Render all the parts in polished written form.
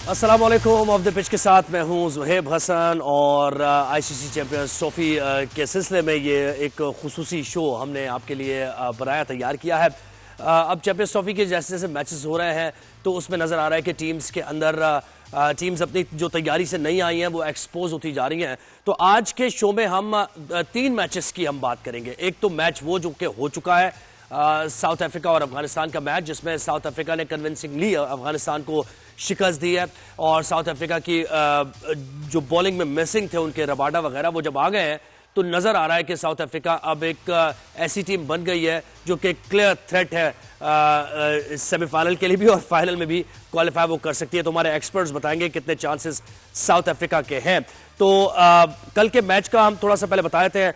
अस्सलाम वालेकुम। Of the pitch के साथ मैं हूं ज़ुहैब हसन और आईसीसी चैंपियंस ट्रॉफी के सिलसिले में ये एक खुसूसी शो हमने आपके लिए बनाया तैयार किया है। अब चैंपियंस ट्रॉफी के जैसे जैसे मैचेस हो रहे हैं तो उसमें नज़र आ रहा है कि टीम्स के अंदर टीम्स अपनी जो तैयारी से नहीं आई हैं वो एक्सपोज होती जा रही हैं। तो आज के शो में हम 3 मैचेस की हम बात करेंगे। एक तो मैच वो जो कि हो चुका है साउथ अफ्रीका और अफगानिस्तान का मैच, जिसमें साउथ अफ्रीका ने कन्विंसिंगली अफगानिस्तान को शिकस्त दी है और साउथ अफ्रीका की जो बॉलिंग में मिसिंग थे उनके रबाडा वगैरह वो जब आ गए हैं तो नजर आ रहा है कि साउथ अफ्रीका अब एक ऐसी टीम बन गई है जो कि क्लियर थ्रेट है सेमीफाइनल के लिए भी और फाइनल में भी क्वालिफाई वो कर सकती है। तो हमारे एक्सपर्ट्स बताएंगे कितने चांसेस साउथ अफ्रीका के हैं। तो कल के मैच का हम थोड़ा सा पहले बताए थे।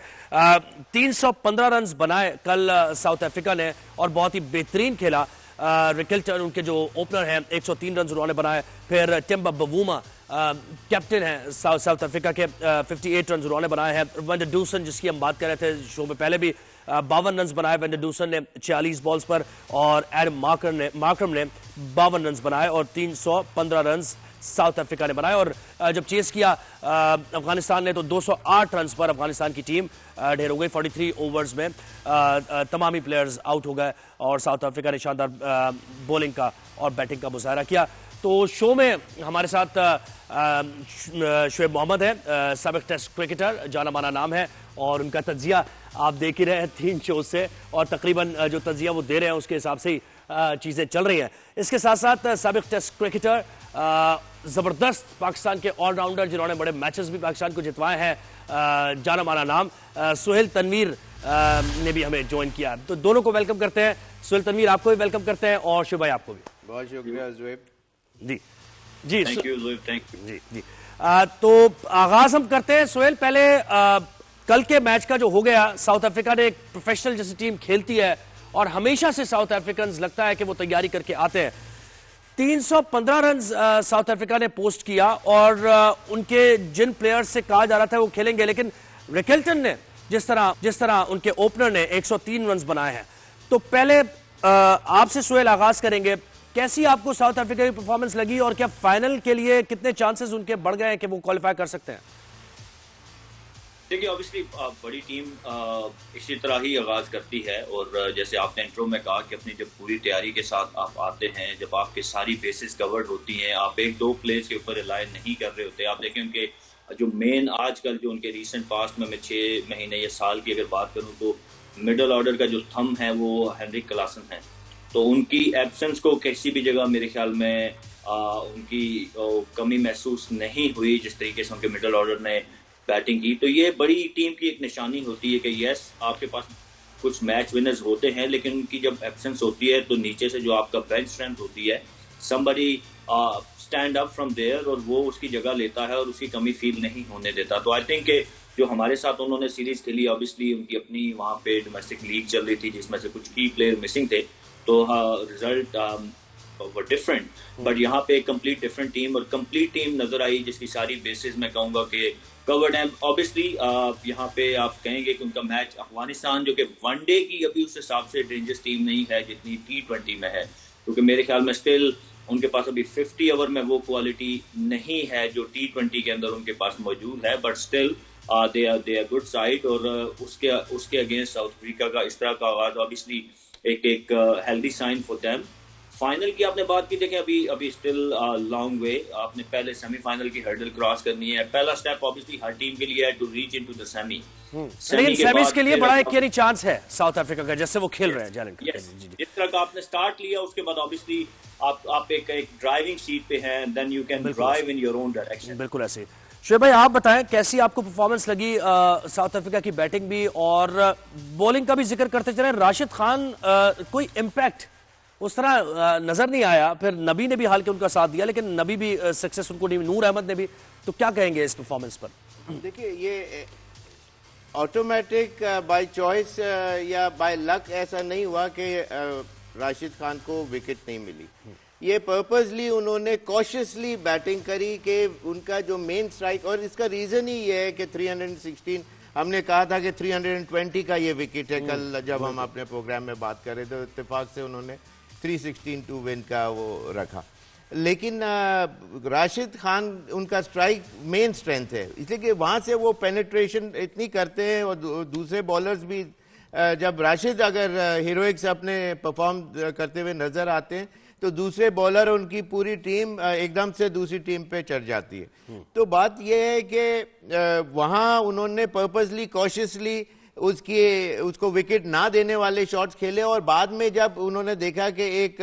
315 रन बनाए कल साउथ अफ्रीका ने और बहुत ही बेहतरीन खेला। रिकल्टन उनके जो ओपनर हैं 103 रन उन्होंने बनाए। फिर टिम्बा बवूमा कैप्टन है साउथ अफ्रीका के 58 रन उन्होंने बनाए हैं। वेन ड डूसन जिसकी हम बात कर रहे थे शो में पहले भी 52 रन बनाए वेन ड डूसन ने 46 बॉल्स पर और एडम मार्करम ने 52 रन बनाए और 315 रन साउथ अफ्रीका ने बनाए। और जब चेस किया अफगानिस्तान ने तो 208 रन पर अफगानिस्तान की टीम ढेर हो गई। 43 ओवर्स में तमाम ही प्लेयर्स आउट हो गए और साउथ अफ्रीका ने शानदार बॉलिंग का और बैटिंग का मुजाहरा किया। तो शो में हमारे साथ शुएब मोहम्मद है, साबिक टेस्ट क्रिकेटर, जाना माना नाम है और उनका तज्जिया आप देख ही रहे हैं 3 शो से और तकरीबन जो तज्जिया वो दे रहे हैं उसके हिसाब से ही चीजें चल रही हैं। इसके साथ साथ साबिक टेस्ट क्रिकेटर, जबरदस्त पाकिस्तान के ऑलराउंडर जिन्होंने बड़े मैचेस भी पाकिस्तान को जितवाए हैं, जाना माना नाम सुहेल तनवीर ने भी हमें ज्वाइन किया। तो दोनों को वेलकम करते हैं। सुहेल तनवीर आपको भी वेलकम करते हैं और शुभ भाई आपको भी बहुत शुक्रिया ज़ुहैब जी जी थैंक यू जी जी। तो आगाज हम करते हैं। सुहेल, पहले कल के मैच का जो हो गया, साउथ अफ्रीका ने एक प्रोफेशनल जैसी टीम खेलती है और हमेशा से साउथ अफ्रीकन लगता है कि वो तैयारी करके आते हैं। 315 रन साउथ अफ्रीका ने पोस्ट किया और उनके जिन प्लेयर्स से कहा जा रहा था वो खेलेंगे, लेकिन रिकल्टन ने जिस तरह उनके ओपनर ने 103 रन बनाए हैं। तो पहले आपसे सुहेल आगाज करेंगे, कैसी आपको साउथ अफ्रीका की परफॉर्मेंस लगी और क्या फाइनल के लिए कितने चांसेस उनके बढ़ गए हैं कि वो क्वालिफाई कर सकते हैं? देखिए, ऑब्वियसली बड़ी टीम इसी तरह ही आगाज करती है और जैसे आपने इंट्रो में कहा कि अपनी जब पूरी तैयारी के साथ आप आते हैं, जब आपके सारी बेसिस कवर्ड होती हैं, आप 1-2 प्लेयर्स के ऊपर रिलाय नहीं कर रहे होते। आप देखें उनके जो मेन आजकल जो उनके रिसेंट पास्ट में मैं 6 महीने या साल की अगर बात करूं तो मिडल ऑर्डर का जो थंब है वो हेनरिक क्लासन है। तो उनकी एब्सेंस को किसी भी जगह मेरे ख्याल में उनकी कमी महसूस नहीं हुई जिस तरीके से उनके मिडल ऑर्डर ने बैटिंग की। तो ये बड़ी टीम की एक निशानी होती है कि यस, आपके पास कुछ मैच विनर्स होते हैं लेकिन उनकी जब एब्सेंस होती है तो नीचे से जो आपका बेंच स्ट्रेंथ होती है, somebody stand up from there और वो उसकी जगह लेता है और उसकी कमी फील नहीं होने देता। तो आई थिंक जो हमारे साथ उन्होंने सीरीज खेली, ऑब्वियसली उनकी अपनी वहाँ पे डोमेस्टिक लीग चल रही थी जिसमें से कुछ की प्लेयर मिसिंग थे, तो रिजल्ट वर डिफरेंट। बट यहाँ पे एक कंप्लीट डिफरेंट टीम और कंप्लीट टीम नजर आई जिसकी सारी बेसिस मैं कहूँगा कि कवर्ड है। ऑब्वियसली यहाँ पे आप कहेंगे कि उनका मैच अफगानिस्तान जो कि वनडे की अभी उस हिसाब से डेंजरस टीम नहीं है जितनी T20 में है, क्योंकि मेरे ख्याल में स्टिल उनके पास अभी 50 ओवर में वो क्वालिटी नहीं है जो T20 के अंदर उनके पास मौजूद है। But still they are good side और उसके अगेंस्ट साउथ अफ्रीका का इस तरह का आवाज ऑब्वियसली एक healthy sign for them. Final की आपने बात की, देखें अभी स्टिल लॉन्ग वे। आपने पहले सेमीफाइनल की हर्डल क्रॉस करनी है। पहला स्टेप ऑब्वियसली हर टीम के लिए है to reach into the semi. लेकिन सेमीज के लिए बड़ा एक यानी चांस है साउथ अफ्रीका का, जैसे वो खेल रहे हैं जैलन। जिस तरह का आपने स्टार्ट लिया उसके बाद ऑब्वियसली आप एक ड्राइविंग सीट पे हैं, then you can drive in your own direction. बिल्कुल ऐसे। शुएब भाई, आप बताएं कैसी आपको परफॉर्मेंस लगी साउथ अफ्रीका की बैटिंग भी और बॉलिंग का भी जिक्र करते चले। राशिद खान कोई इम्पैक्ट उस तरह नजर नहीं आया, फिर नबी ने भी हाल के उनका साथ दिया लेकिन नबी भी सक्सेस उनको नहीं, नूर अहमद ने भी। तो क्या कहेंगे इस परफॉर्मेंस पर? देखिए, ये ऑटोमेटिक बाय चॉइस या बाय लक ऐसा नहीं हुआ कि राशिद खान को विकेट नहीं मिली। ये पर्पसली उन्होंने कॉशियसली बैटिंग करी कि उनका जो मेन स्ट्राइक, और इसका रीजन ही ये है कि 316 हमने कहा था कि 320 का ये विकेट है। कल जब हम अपने प्रोग्राम में बात कर रहे थे तो इत्तेफाक से उन्होंने 316 टू विन का वो रखा। लेकिन राशिद खान उनका स्ट्राइक मेन स्ट्रेंथ है, इसलिए कि वहां से वो पेनिट्रेशन इतनी करते हैं और दूसरे बॉलर्स भी जब राशिद अगर हीरोइक्स अपने परफॉर्म करते हुए नजर आते हैं तो दूसरे बॉलर उनकी पूरी टीम एकदम से दूसरी टीम पे चढ़ जाती है। तो बात यह है कि वहां उन्होंने पर्पसली कॉशियसली उसको विकेट ना देने वाले शॉट्स खेले और बाद में जब उन्होंने देखा कि एक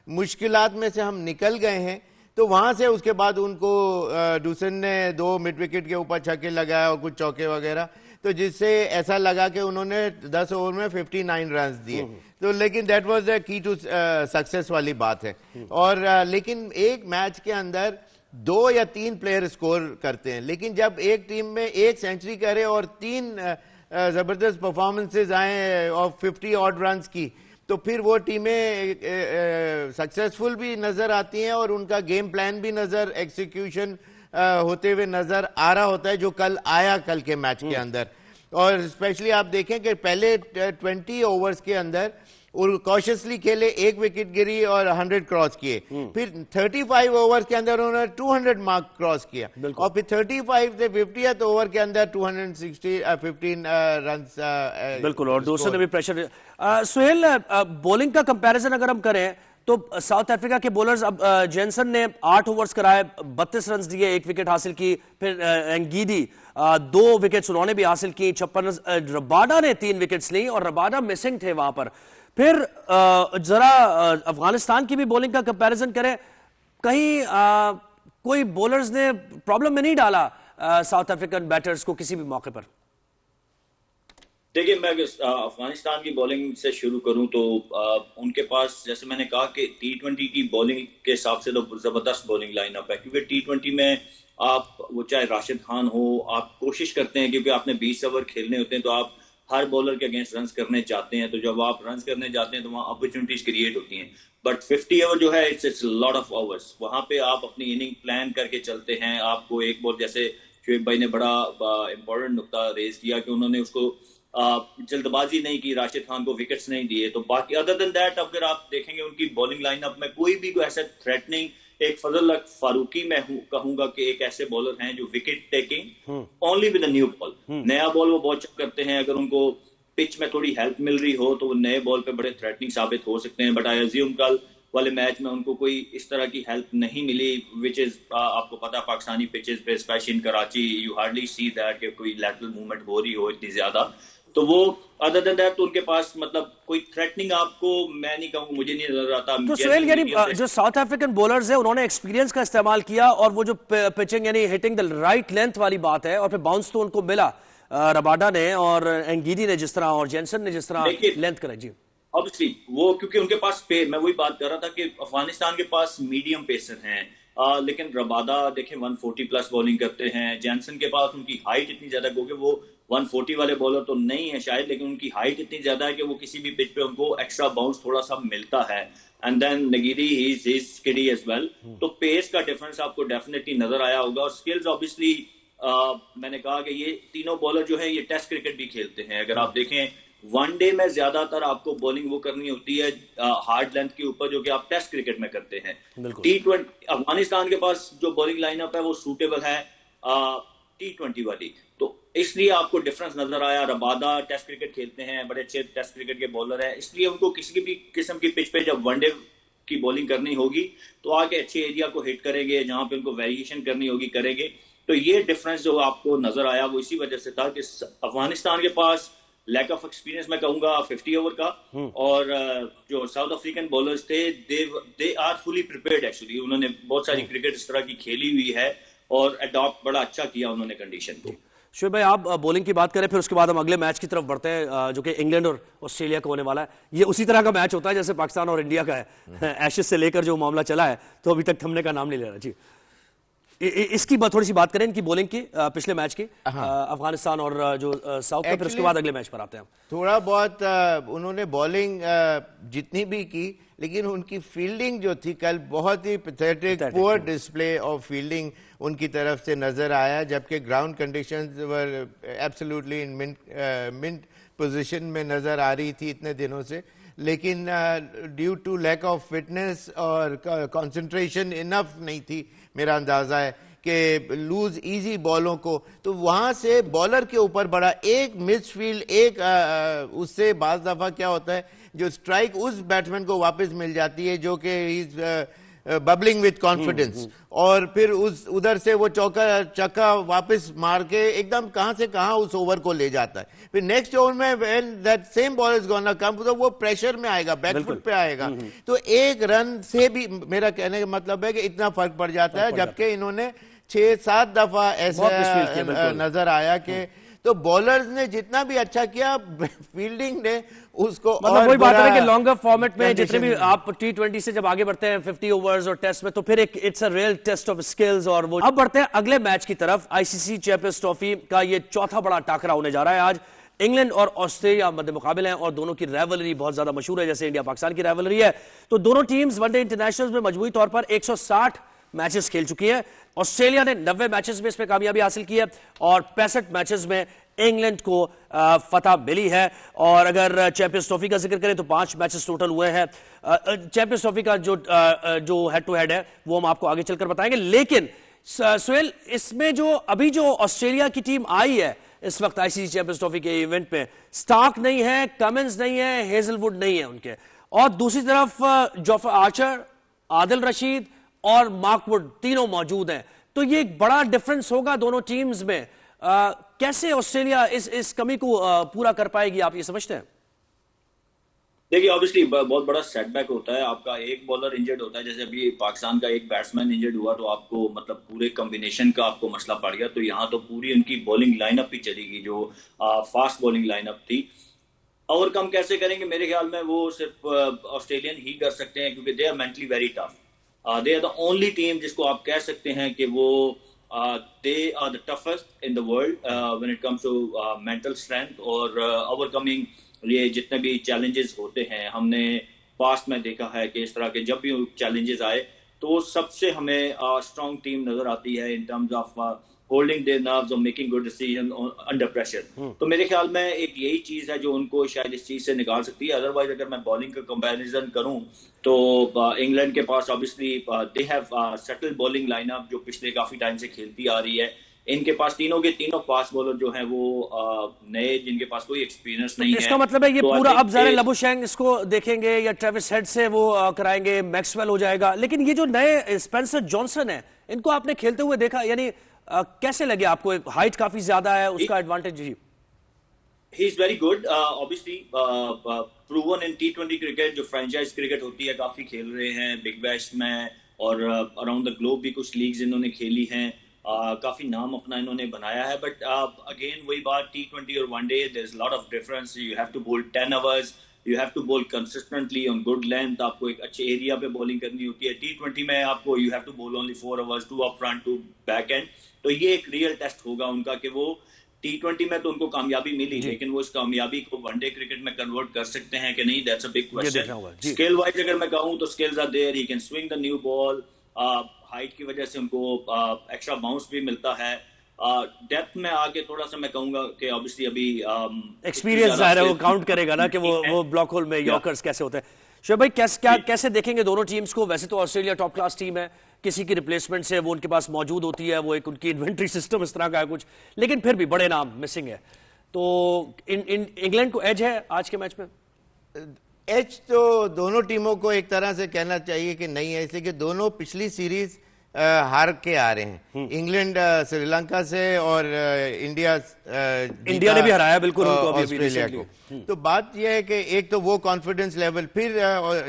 मुश्किलात में से हम निकल गए हैं तो वहां से उसके बाद उनको डूसन ने 2 मिड विकेट के ऊपर छक्के लगाया और कुछ चौके वगैरह, तो जिससे ऐसा लगा कि उन्होंने 10 ओवर में 59 रन दिए। तो लेकिन that was the key to success वाली बात है। और लेकिन एक मैच के अंदर 2 या 3 प्लेयर स्कोर करते हैं, लेकिन जब एक टीम में 1 सेंचुरी करे और 3 जबरदस्त परफॉर्मेंसेज आए और 50 ऑड रन की, तो फिर वो टीमें सक्सेसफुल भी नजर आती हैं और उनका गेम प्लान भी नजर एग्जीक्यूशन होते हुए नजर आ रहा होता है, जो कल आया कल के मैच के अंदर। और स्पेशली आप देखें कि पहले 20 ओवर्स के अंदर कॉशियसली खेले, 1 विकेट गिरी और 100 क्रॉस किए। फिर 35 ओवर्स के अंदर उन्होंने 200 मार्क क्रॉस किया और फिर 35 से 50th ओवर के अंदर 15 रन। बिल्कुल, और दूसरे ने भी प्रेशर। सुहेल, बॉलिंग का कंपैरिजन अगर हम करें तो साउथ अफ्रीका के बॉलर्स, अब जेनसन ने 8 ओवर्स कराए, 32 रन दिए, 1 विकेट हासिल की। फिर एंगीडी 2 विकेट्स उन्होंने भी हासिल की, 56 रन। रबाडा ने 3 विकेट्स ली और रबाडा मिसिंग थे वहां पर। फिर जरा अफगानिस्तान की भी बॉलिंग का कंपैरिजन करें, कहीं कोई बॉलर्स ने प्रॉब्लम में नहीं डाला साउथ अफ्रीकन बैटर्स को किसी भी मौके पर? देखिए, मैं अफगानिस्तान की बॉलिंग से शुरू करूं तो उनके पास, जैसे मैंने कहा कि T20 की बॉलिंग के हिसाब से तो जबरदस्त बॉलिंग लाइनअप है, क्योंकि T20 में आप, वो चाहे राशिद खान हो, आप कोशिश करते हैं क्योंकि आपने 20 ओवर खेलने होते हैं तो आप हर बॉलर के अगेंस्ट रन करने चाहते हैं। तो जब आप रन करने जाते हैं तो वहाँ अपॉर्चुनिटीज क्रिएट होती हैं। बट 50 ओवर जो है, इट्स लॉट ऑफ ओवर्स, वहां पे आप अपनी इनिंग प्लान करके चलते हैं। आपको एक बॉल, जैसे शुएब भाई ने बड़ा इंपॉर्टेंट नुकता रेज किया कि उन्होंने उसको जल्दबाजी नहीं की, राशिद खान को विकेट्स नहीं दिए। तो बाकी अदर देन दैट अगर आप देखेंगे उनकी बॉलिंग लाइनअप में कोई भी ऐसा थ्रेटनिंग, एक फजल फारूकी मैं कहूंगा कि एक ऐसे बॉलर हैं जो wicket taking only with a new ball, नया बॉल वो बहुत अच्छा करते हैं। अगर उनको पिच में थोड़ी हेल्प मिल रही हो तो वो नए बॉल पे बड़े थ्रेटनिंग साबित हो सकते हैं। बट आई अज्यूम कल वाले मैच में उनको कोई इस तरह की हेल्प नहीं मिली, विच इज आपको पता पाकिस्तानी पिचेस पे, specially in Karachi, you hardly see that कि कोई लैटरल मूवमेंट हो रही हो इतनी ज्यादा। तो वो अदर देन दैट तो उनके पास मतलब कोई थ्रेटनिंग आपको मैं नहीं कहूँ, मुझे नहीं नजर आता। तो सुहेल, यानी जो साउथ अफ्रीकन बॉलर्स हैं उन्होंने एक्सपीरियंस का इस्तेमाल किया और वो जो पिचिंग यानी हिटिंग द राइट लेंथ वाली बात है, और फिर बाउंस तो उनको मिला रबाडा ने और एंगीडी ने जिस तरह और जेनसन ने जिस तरह लेंथ कराई। जी, ऑब्वियसली वो क्योंकि उनके पास मैं वही बात कर रहा था कि अफगानिस्तान के पास मीडियम पेसर हैं, लेकिन रबादा देखें 140 प्लस बॉलिंग करते हैं। जेनसन के पास उनकी हाइट इतनी ज्यादा, क्योंकि वो 140 वाले बॉलर तो नहीं है शायद, लेकिन उनकी हाइट इतनी ज्यादा है कि वो किसी भी पिच पे उनको एक्स्ट्रा बाउंस थोड़ा सा मिलता है। एंड देन नगीरी he is skiddy as well. तो पेस का डिफरेंस आपको डेफिनेटली नजर आया होगा। और स्किल्स ऑब्वियसली मैंने कहा कि ये तीनों बॉलर जो है ये टेस्ट क्रिकेट भी खेलते हैं। अगर आप देखें वनडे में ज्यादातर आपको बॉलिंग वो करनी होती है हार्ड लेंथ के ऊपर, जो कि आप टेस्ट क्रिकेट में करते हैं। T20 अफगानिस्तान के पास जो बॉलिंग लाइनअप है वो सूटेबल है T20 वाली, तो इसलिए आपको डिफरेंस नजर आया। रबादा टेस्ट क्रिकेट खेलते हैं, बड़े अच्छे टेस्ट क्रिकेट के बॉलर हैं, इसलिए उनको किसी भी किस्म की पिच पे जब वनडे की बॉलिंग करनी होगी तो आके अच्छे एरिया को हिट करेंगे, जहां पे उनको वेरिएशन करनी होगी करेंगे। तो ये डिफरेंस जो आपको नजर आया वो इसी वजह से था कि अफगानिस्तान के पास लैक ऑफ एक्सपीरियंस मैं कहूंगा 50 ओवर का, और जो साउथ अफ्रीकन बॉलर्स थे they are fully prepared actually. उन्होंने बहुत सारी क्रिकेट इस तरह की खेली हुई है और अडॉप्ट बड़ा अच्छा किया उन्होंने कंडीशन को। शुएब भाई, आप बॉलिंग की बात करें, फिर उसके बाद हम अगले मैच की तरफ बढ़ते हैं जो कि इंग्लैंड और ऑस्ट्रेलिया का होने वाला है। ये उसी तरह का मैच होता है जैसे पाकिस्तान और इंडिया का है, एशेज से लेकर जो मामला चला है तो अभी तक थमने का नाम नहीं ले रहा। जी, इसकी थोड़ी सी बात करें, इनकी बॉलिंग की, पिछले मैच की, अफगानिस्तान और जो साउथ का, फिर उसके बाद अगले मैच पर आते हैं। थोड़ा बहुत उन्होंने बॉलिंग जितनी भी की, लेकिन उनकी फील्डिंग जो थी कल बहुत ही pathetic, poor display of fielding उनकी तरफ से नजर आया, जबकि ground conditions were absolutely in mint position में नजर आ रही थी इतने दिनों से। लेकिन due to lack of fitness और कंसंट्रेशन इनफ नहीं थी, मेरा अंदाजा है कि लूज इजी बॉलों को, तो वहां से बॉलर के ऊपर बड़ा एक मिसफील्ड, एक उससे बाज दफा क्या होता है जो स्ट्राइक उस बैट्समैन को वापस मिल जाती है जो कि बबलिंग विथ कॉन्फिडेंस, और फिर उस उधर से वो चक्का वापस मार के एकदम कहां से कहां उस ओवर को ले जाता है। फिर नेक्स्ट ओवर में when that same ball is gonna come, तो वो प्रेशर में आएगा, बैकफुट पे आएगा, तो एक रन से भी मेरा कहने का मतलब है कि इतना फर्क पड़ जाता है। जबकि इन्होंने 6-7 दफा ऐसा नजर आया कि तो बॉलर्स ने जितना भी अच्छा किया, फील्डिंग ने उसको मतलब वही बात है कि लॉन्गर फॉर्मेट में जितने भी आप T20 से जब आगे बढ़ते हैं 50 ओवर्स और टेस्ट में, तो फिर एक it's a real test of skills. और वो अब बढ़ते हैं अगले मैच की तरफ। आईसीसी चैंपियंस ट्रॉफी का ये चौथा बड़ा टाकरा होने जा रहा है। आज इंग्लैंड और ऑस्ट्रेलिया मध्य मुकाबले हैं और दोनों की राइवलरी बहुत ज्यादा मशहूर है, जैसे इंडिया पाकिस्तान की राइवलरी है। तो दोनों टीम्स वनडे इंटरनेशनल में मजमूई तौर पर 160 मैचेस खेल चुकी है। ऑस्ट्रेलिया ने 90 मैचेस में इसमें कामयाबी हासिल की है और 65 मैचेस में इंग्लैंड को फतह मिली है। और अगर चैंपियंस ट्रॉफी का जिक्र करें तो 5 मैचेस टोटल हुए हैं। चैंपियंस ट्रॉफी का जो हेड टू हेड है वो हम आपको आगे चलकर बताएंगे। लेकिन सुहेल, इसमें जो ऑस्ट्रेलिया की टीम आई है इस वक्त आईसीसी चैंपियंस ट्रॉफी के इवेंट में, स्टार्क नहीं है, कमिंस नहीं है, हेजलवुड नहीं है उनके, और दूसरी तरफ जोफ्रा आर्चर, आदिल रशीद और मार्कवुड तीनों मौजूद हैं। तो ये एक बड़ा डिफरेंस होगा दोनों टीम्स में। कैसे ऑस्ट्रेलिया इस कमी को पूरा कर पाएगी, आप ये समझते हैं? देखिए, ऑब्वियसली बहुत बड़ा सेटबैक होता है। आपका एक बॉलर इंजर्ड होता है, जैसे अभी पाकिस्तान का एक बैट्समैन इंजर्ड हुआ तो आपको मतलब पूरे कॉम्बिनेशन का आपको मसला पड़ गया। तो यहाँ तो पूरी उनकी बॉलिंग लाइनअप ही चलेगी जो फास्ट बॉलिंग लाइनअप थी। ओवरकम कैसे करेंगे? मेरे ख्याल में वो सिर्फ ऑस्ट्रेलियन ही कर सकते हैं, क्योंकि they are mentally very tough. They are the only team जिसको आप कह सकते हैं कि वो they are the toughest in the world when it comes to mental strength और overcoming ये जितने भी challenges होते हैं। हमने पास्ट में देखा है कि इस तरह के जब भी challenges आए तो सबसे हमें strong team नजर आती है in terms of holding their nerves और making good decision under pressure। तो मेरे ख्याल में एक यही चीज है जो उनको शायद इस चीज से निकाल सकती है। अदरवाइज अगर मैं बॉलिंग का कंपैरिजन करूं तो इंग्लैंड के पास obviously they have settled bowling lineup जो पिछले काफी टाइम से खेलती आ रही है। इनके पास तीनों के तीनों फास्ट बॉलर जो हैं वो नए, जिनके पास कोई एक्सपीरियंस नहीं है। इसका मतलब है ये तो पूरा अब ज़ाहिर लबुशेंग इसको देखेंगे या ट्रेविस हेड से वो कराएंगे, मैक्सवेल हो जाएगा। लेकिन ये जो नए स्पेंसर जॉनसन है, इनको आपने खेलते हुए देखा, यानी कैसे लगे आपको? हाइट काफी ज्यादा है, उसका एडवांटेज जी। He is very good, obviously proven in T20 cricket, जो फ्रेंचाइज क्रिकेट होती है काफी खेल रहे हैं बिग बैश में और अराउंड द ग्लोब भी कुछ लीग्स इन्होंने खेली हैं। काफी नाम अपना इन्होंने बनाया है। बट अगेन वही बात, T20 और one day there is lot of difference. You have to bowl 10 overs, you have to bowl consistently on good length. आपको एक अच्छे एरिया पे बॉलिंग करनी होती है। T20 में आपको यू हैव टू बोल only 4 hours, 2 up front, 2 back and. तो ये एक रियल टेस्ट होगा उनका कि वो T20 में तो उनको कामयाबी मिली, लेकिन वो इस कामयाबी को वनडे क्रिकेट में कन्वर्ट कर सकते हैं कि नहीं, that's a big question. Skill wise अगर मैं कहूं तो skills are there, he can swing the new ball. Height की वजह से उनको एक्स्ट्रा बाउंस भी मिलता है। डेप्थ में आके थोड़ा सा मैं कहूंगा कि ऑब्वियसली अभी एक्सपीरियंस है वो काउंट करेगा ना कि वो ब्लॉक होल में यॉर्कर्स कैसे होते हैं। शोएब भाई, कैसे देखेंगे दोनों टीम्स को? वैसे तो ऑस्ट्रेलिया टॉप क्लास टीम है, किसी की रिप्लेसमेंट से वो उनके पास मौजूद होती है, वो एक उनकी इन्वेंट्री सिस्टम इस तरह का है कुछ, लेकिन फिर भी बड़े नाम मिसिंग है। तो इंग्लैंड को एज है आज के मैच में? एज तो दोनों टीमों को एक तरह से कहना चाहिए कि नहीं है, इसलिए कि दोनों पिछली सीरीज हार के आ रहे हैं। इंग्लैंड श्रीलंका से और इंडिया ने भी हराया बिल्कुल ऑस्ट्रेलिया को। तो बात यह है कि एक तो वो कॉन्फिडेंस लेवल, फिर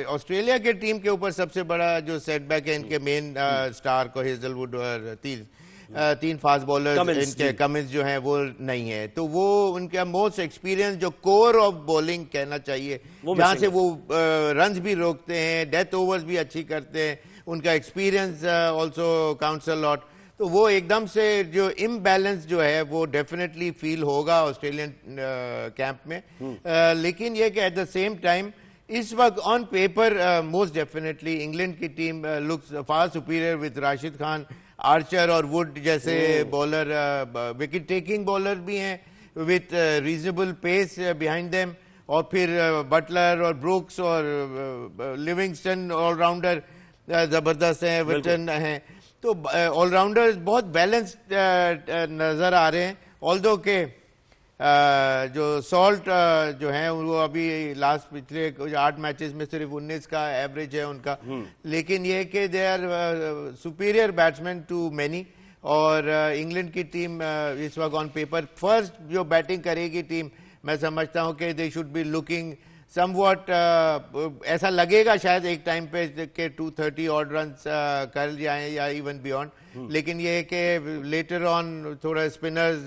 ऑस्ट्रेलिया के टीम के ऊपर सबसे बड़ा जो सेटबैक है इनके मेन स्टार को हेजलवुड और तीन फास्ट बॉलर इनके कमिंस जो हैं वो नहीं है। तो वो उनका मोस्ट एक्सपीरियंस जो कोर ऑफ बॉलिंग कहना चाहिए, जहां से वो रन्स भी रोकते हैं, डेथ ओवर्स भी अच्छी करते हैं, उनका experience also counts a lot. तो वो एकदम से जो इम्बैलेंस जो है वो डेफिनेटली फील होगा ऑस्ट्रेलियन कैंप में। लेकिन ये कि एट द सेम टाइम इस वक्त on paper most definitely England की team looks far superior with Rashid Khan, Archer और वुड जैसे बॉलर, विकेट टेकिंग बॉलर भी हैं with reasonable pace behind them. और फिर बटलर और ब्रुक्स और लिविंगस्टन ऑलराउंडर जबरदस्त हैं, एवर्टन हैं, तो ऑलराउंडर बहुत बैलेंस्ड नजर आ रहे हैं। ऑल्दो के जो सॉल्ट जो है वो अभी लास्ट पिछले 8 मैचेस में सिर्फ 19 का एवरेज है उनका, लेकिन ये कि they are superior batsman too many. और इंग्लैंड की टीम इस वक्त ऑन पेपर फर्स्ट जो बैटिंग करेगी टीम, मैं समझता हूं कि they should be looking somewhat, ऐसा लगेगा शायद एक टाइम पे कि 230 ऑड रन्स कर जाएं या इवन बियॉन्ड, लेकिन ये है कि लेटर ऑन थोड़ा स्पिनर्स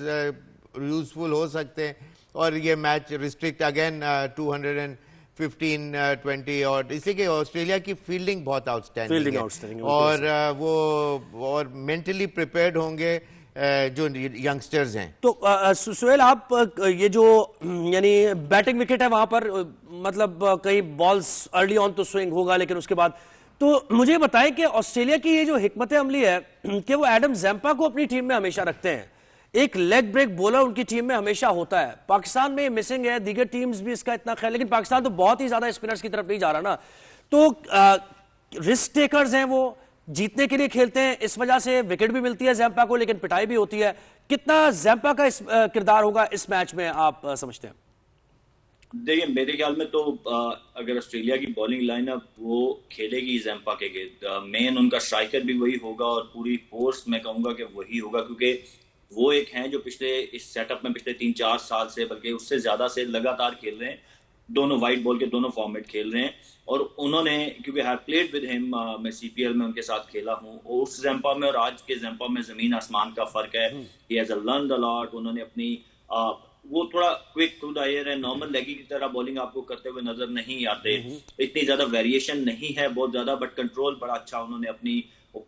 यूजफुल हो सकते हैं और ये मैच रिस्ट्रिक्ट अगेन 215-20 और इसलिए कि ऑस्ट्रेलिया की फील्डिंग बहुत आउटस्टैंडिंग है और वो और मेंटली प्रिपेयर्ड होंगे जो यंगस्टर्स हैं। तो सुहेल, आप ये जो यानी बैटिंग विकेट है वहां पर मतलब कई बॉल्स अर्ली ऑन तो स्विंग होगा, लेकिन उसके बाद तो मुझे बताएं कि ऑस्ट्रेलिया की ये जो हिकमत अमली है कि वो एडम जैम्पा को अपनी टीम में हमेशा रखते हैं, एक लेग ब्रेक बॉलर उनकी टीम में हमेशा होता है। पाकिस्तान में मिसिंग है, दीगर टीम्स भी इसका इतना ख्याल, लेकिन पाकिस्तान तो बहुत ही ज्यादा स्पिनर्स की तरफ नहीं जा रहा ना, तो रिस्क टेकर्स हैं, वो जीतने के लिए खेलते हैं, इस वजह से विकेट भी मिलती है जैम्पा को, लेकिन पिटाई भी होती है। कितना जैम्पा का किरदार होगा इस मैच में आप समझते हैं? देखिए, मेरे ख्याल में तो अगर ऑस्ट्रेलिया की बॉलिंग लाइनअप वो खेलेगी जैम्पा के मेन उनका स्ट्राइकर भी वही होगा और पूरी फोर्स मैं कहूंगा कि वही होगा, क्योंकि वो एक हैं जो पिछले इस सेटअप में पिछले 3-4 साल से बल्कि उससे ज्यादा से लगातार खेल रहे हैं, दोनों वाइट बॉल के दोनों फॉर्मेट खेल रहे हैं। और उन्होंने क्योंकि हैव प्लेड विद हिम, मैं सीपीएल में उनके साथ खेला हूं, और उस जैम्पा में और आज के जैम्पा में जमीन आसमान का फर्क है। He has learned a lot. उन्होंने अपनी वो थोड़ा क्विक थ्रू द एयर है, नॉर्मल लेगी की तरह बॉलिंग आपको करते हुए नजर नहीं आते, इतनी ज्यादा वेरिएशन नहीं है बहुत ज्यादा, बट कंट्रोल बड़ा अच्छा उन्होंने अपनी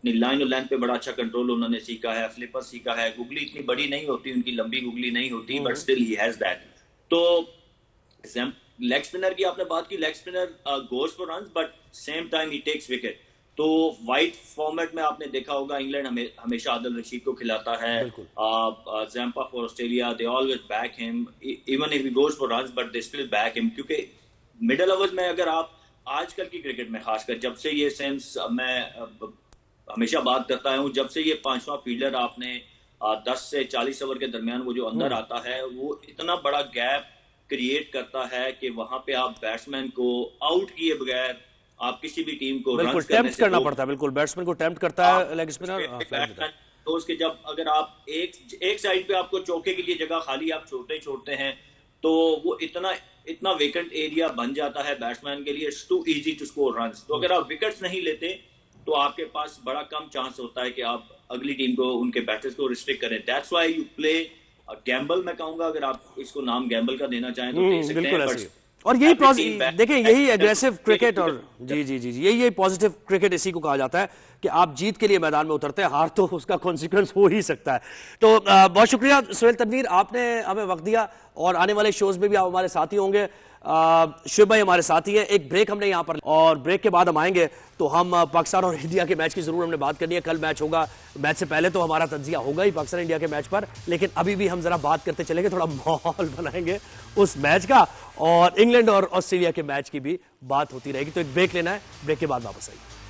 लाइन और लेंथ पे बड़ा अच्छा कंट्रोल उन्होंने सीखा है, फ्लिपर सीखा है, गुगली इतनी बड़ी नहीं होती उनकी, लंबी गुगली नहीं होती, but still he has that. तो लेग स्पिनर की आपने बात की, leg spinner goes for runs but same time he takes wicket. तो वाइट फॉर्मेट में आपने देखा होगा इंग्लैंड हमेशा आदिल रशीद को खिलाता है, Zampa for Australia they always back him even if he goes for runs but they still back him, क्योंकि मिडिल ओवर्स में अगर आप आजकल की क्रिकेट में खासकर जब से ये सेंस मैं हमेशा बात करता हूं, जब से ये 5वां फील्डर आपने 10 से 40 ओवर के दरमियान वो जो अंदर आता है वो इतना बड़ा गैप क्रिएट करता है कि वहां पे आप बैट्समैन को आउट किए बगैर आप किसी भी टीम को बिल्कुल टेम्प्ट करना पड़ता है, बिल्कुल बैट्समैन को टेम्प्ट करता है लेग स्पिनर। तो उसके जब अगर आप एक साइड पे आपको चौके के लिए जगह खाली आप छोड़ते हैं तो वो इतना वेकेंट एरिया बन जाता है बैट्समैन के लिए, it's too easy to score runs. तो अगर आप विकेट्स नहीं लेते तो आपके पास बड़ा कम चांस होता है कि आप अगली टीम को उनके बैटर्स को रिस्ट्रिक्ट करें। That's why you play Gamble, मैं कहूंगा अगर आप इसको नाम गैम्बल का देना चाहें तो दे सकते हैं। और यही देखिए यही एग्रेसिव क्रिकेट और यही पॉजिटिव क्रिकेट इसी को कहा जाता है कि आप जीत के लिए मैदान में उतरते हैं, हार तो उसका कॉन्सिक्वेंस हो ही सकता है। तो बहुत शुक्रिया सुहेल तनवीर, आपने हमें वक्त दिया और आने वाले शोज में भी आप हमारे साथी होंगे। शुभ भाई हमारे साथ ही है। एक ब्रेक हमने यहाँ पर और ब्रेक के बाद हम आएंगे तो हम पाकिस्तान और इंडिया के मैच की जरूर हमने बात करनी है। कल मैच होगा, मैच से पहले तो हमारा तज्जिया होगा ही पाकिस्तान इंडिया के मैच पर, लेकिन अभी भी हम जरा बात करते चलेंगे, थोड़ा माहौल बनाएंगे उस मैच का और इंग्लैंड और ऑस्ट्रेलिया के मैच की भी बात होती रहेगी। तो एक ब्रेक लेना है, ब्रेक के बाद वापस आएंगे।